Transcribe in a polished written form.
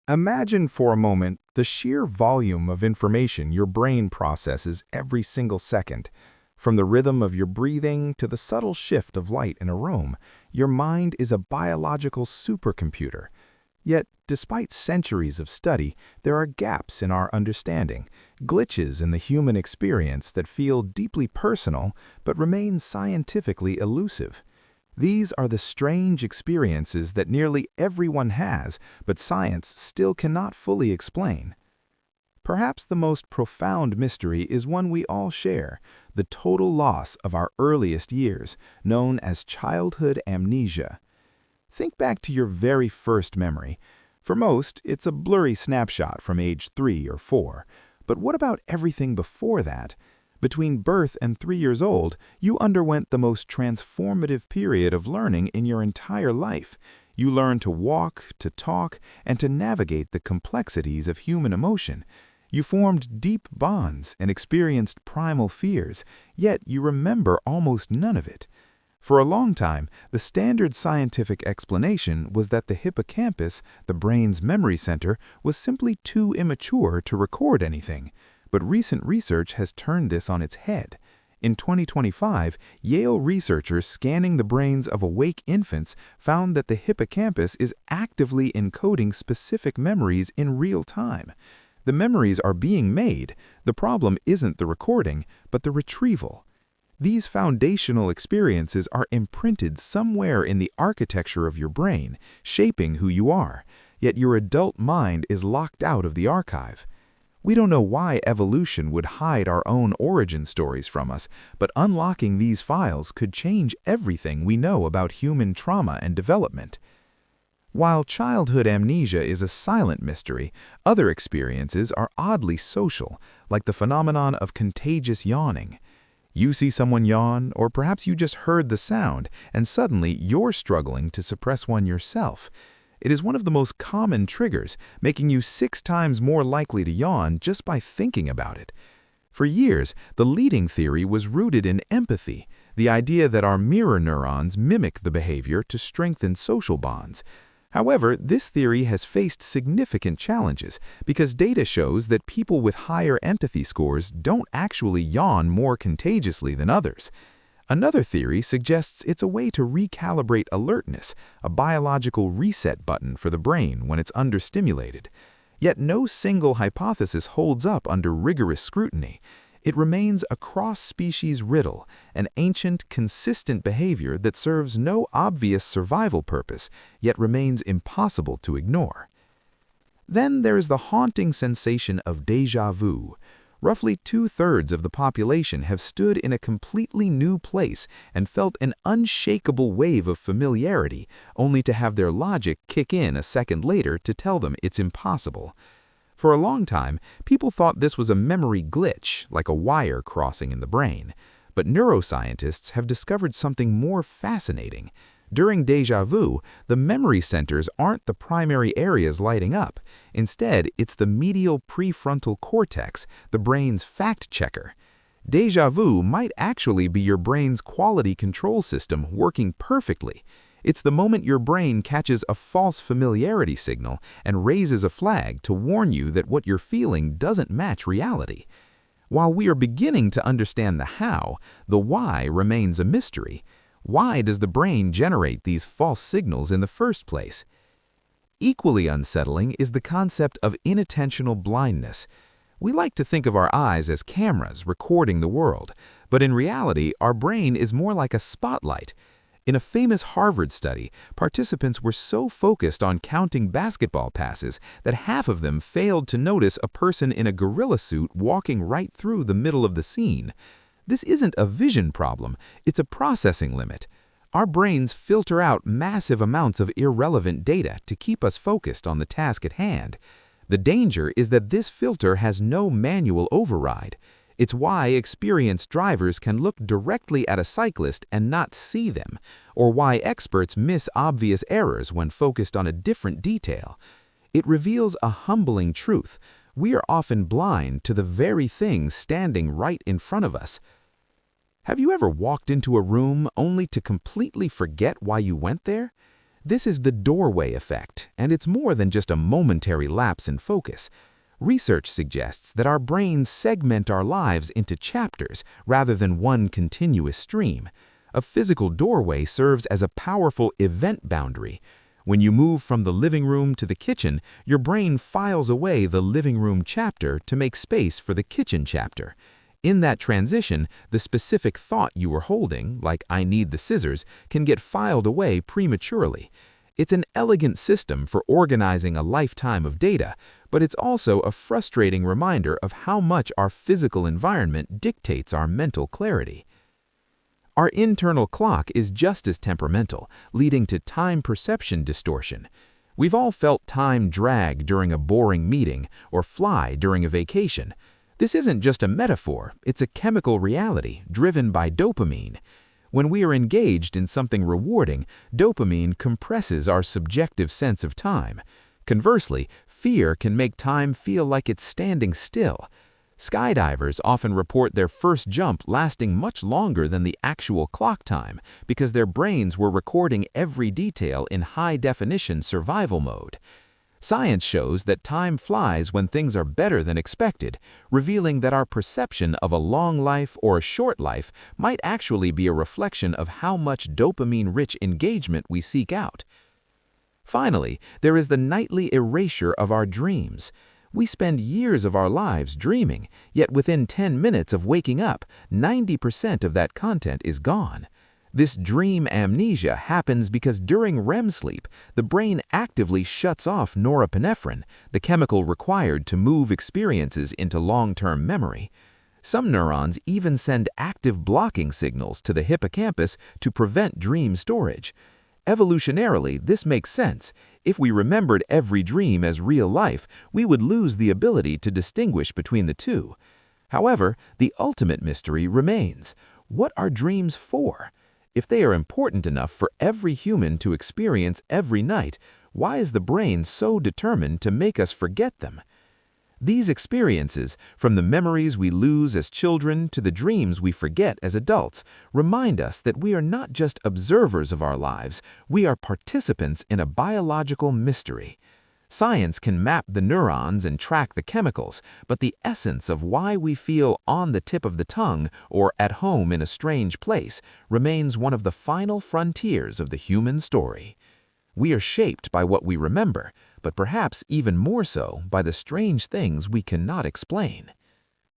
Imagine for a moment the sheer volume of information your brain processes every single second. From the rhythm of your breathing to the subtle shift of light in a room, your mind is a biological supercomputer. Yet, despite centuries of study, there are gaps in our understanding, glitches in the human experience that feel deeply personal but remain scientifically elusive. These are the strange experiences that nearly everyone has, but science still cannot fully explain. Perhaps the most profound mystery is one we all share, the total loss of our earliest years, known as childhood amnesia. Think back to your very first memory. For most, it's a blurry snapshot from age 3 or 4. But what about everything before that? Between birth and 3 years old, you underwent the most transformative period of learning in your entire life. You learned to walk, to talk, and to navigate the complexities of human emotion. You formed deep bonds and experienced primal fears, yet you remember almost none of it. For a long time, the standard scientific explanation was that the hippocampus, the brain's memory center, was simply too immature to record anything. But recent research has turned this on its head. In 2025, Yale researchers scanning the brains of awake infants found that the hippocampus is actively encoding specific memories in real time. The memories are being made. The problem isn't the recording, but the retrieval. These foundational experiences are imprinted somewhere in the architecture of your brain, shaping who you are, yet your adult mind is locked out of the archive. We don't know why evolution would hide our own origin stories from us, but unlocking these files could change everything we know about human trauma and development. While childhood amnesia is a silent mystery, other experiences are oddly social, like the phenomenon of contagious yawning. You see someone yawn, or perhaps you just heard the sound, and suddenly you're struggling to suppress one yourself. It is one of the most common triggers, making you 6 times more likely to yawn just by thinking about it. For years, the leading theory was rooted in empathy, the idea that our mirror neurons mimic the behavior to strengthen social bonds. However, this theory has faced significant challenges because data shows that people with higher empathy scores don't actually yawn more contagiously than others. Another theory suggests it's a way to recalibrate alertness, a biological reset button for the brain when it's understimulated. Yet no single hypothesis holds up under rigorous scrutiny. It remains a cross-species riddle, an ancient, consistent behavior that serves no obvious survival purpose, yet remains impossible to ignore. Then there is the haunting sensation of déjà vu. Roughly 2/3 of the population have stood in a completely new place and felt an unshakable wave of familiarity, only to have their logic kick in a second later to tell them it's impossible. For a long time, people thought this was a memory glitch, like a wire crossing in the brain. But neuroscientists have discovered something more fascinating. During déjà vu, the memory centers aren't the primary areas lighting up. Instead, it's the medial prefrontal cortex, the brain's fact-checker. Déjà vu might actually be your brain's quality control system working perfectly. It's the moment your brain catches a false familiarity signal and raises a flag to warn you that what you're feeling doesn't match reality. While we are beginning to understand the how, the why remains a mystery. Why does the brain generate these false signals in the first place? Equally unsettling is the concept of inattentional blindness. We like to think of our eyes as cameras recording the world, but in reality, our brain is more like a spotlight. In a famous Harvard study, participants were so focused on counting basketball passes that half of them failed to notice a person in a gorilla suit walking right through the middle of the scene. This isn't a vision problem, it's a processing limit. Our brains filter out massive amounts of irrelevant data to keep us focused on the task at hand. The danger is that this filter has no manual override. It's why experienced drivers can look directly at a cyclist and not see them, or why experts miss obvious errors when focused on a different detail. It reveals a humbling truth. We are often blind to the very thing standing right in front of us. Have you ever walked into a room only to completely forget why you went there? This is the doorway effect, and it's more than just a momentary lapse in focus. Research suggests that our brains segment our lives into chapters rather than one continuous stream. A physical doorway serves as a powerful event boundary. When you move from the living room to the kitchen, your brain files away the living room chapter to make space for the kitchen chapter. In that transition, the specific thought you were holding, like "I need the scissors," can get filed away prematurely. It's an elegant system for organizing a lifetime of data, but it's also a frustrating reminder of how much our physical environment dictates our mental clarity. Our internal clock is just as temperamental, leading to time perception distortion. We've all felt time drag during a boring meeting or fly during a vacation. This isn't just a metaphor, it's a chemical reality driven by dopamine. When we are engaged in something rewarding, dopamine compresses our subjective sense of time. Conversely, fear can make time feel like it's standing still. Skydivers often report their first jump lasting much longer than the actual clock time because their brains were recording every detail in high-definition survival mode. Science shows that time flies when things are better than expected, revealing that our perception of a long life or a short life might actually be a reflection of how much dopamine-rich engagement we seek out. Finally, there is the nightly erasure of our dreams. We spend years of our lives dreaming, yet within 10 minutes of waking up, 90% of that content is gone. This dream amnesia happens because during REM sleep, the brain actively shuts off norepinephrine, the chemical required to move experiences into long-term memory. Some neurons even send active blocking signals to the hippocampus to prevent dream storage. Evolutionarily, this makes sense. If we remembered every dream as real life, we would lose the ability to distinguish between the two. However, the ultimate mystery remains. What are dreams for? If they are important enough for every human to experience every night, why is the brain so determined to make us forget them? These experiences, from the memories we lose as children to the dreams we forget as adults, remind us that we are not just observers of our lives, we are participants in a biological mystery. Science can map the neurons and track the chemicals, but the essence of why we feel on the tip of the tongue or at home in a strange place remains one of the final frontiers of the human story. We are shaped by what we remember, but perhaps even more so by the strange things we cannot explain.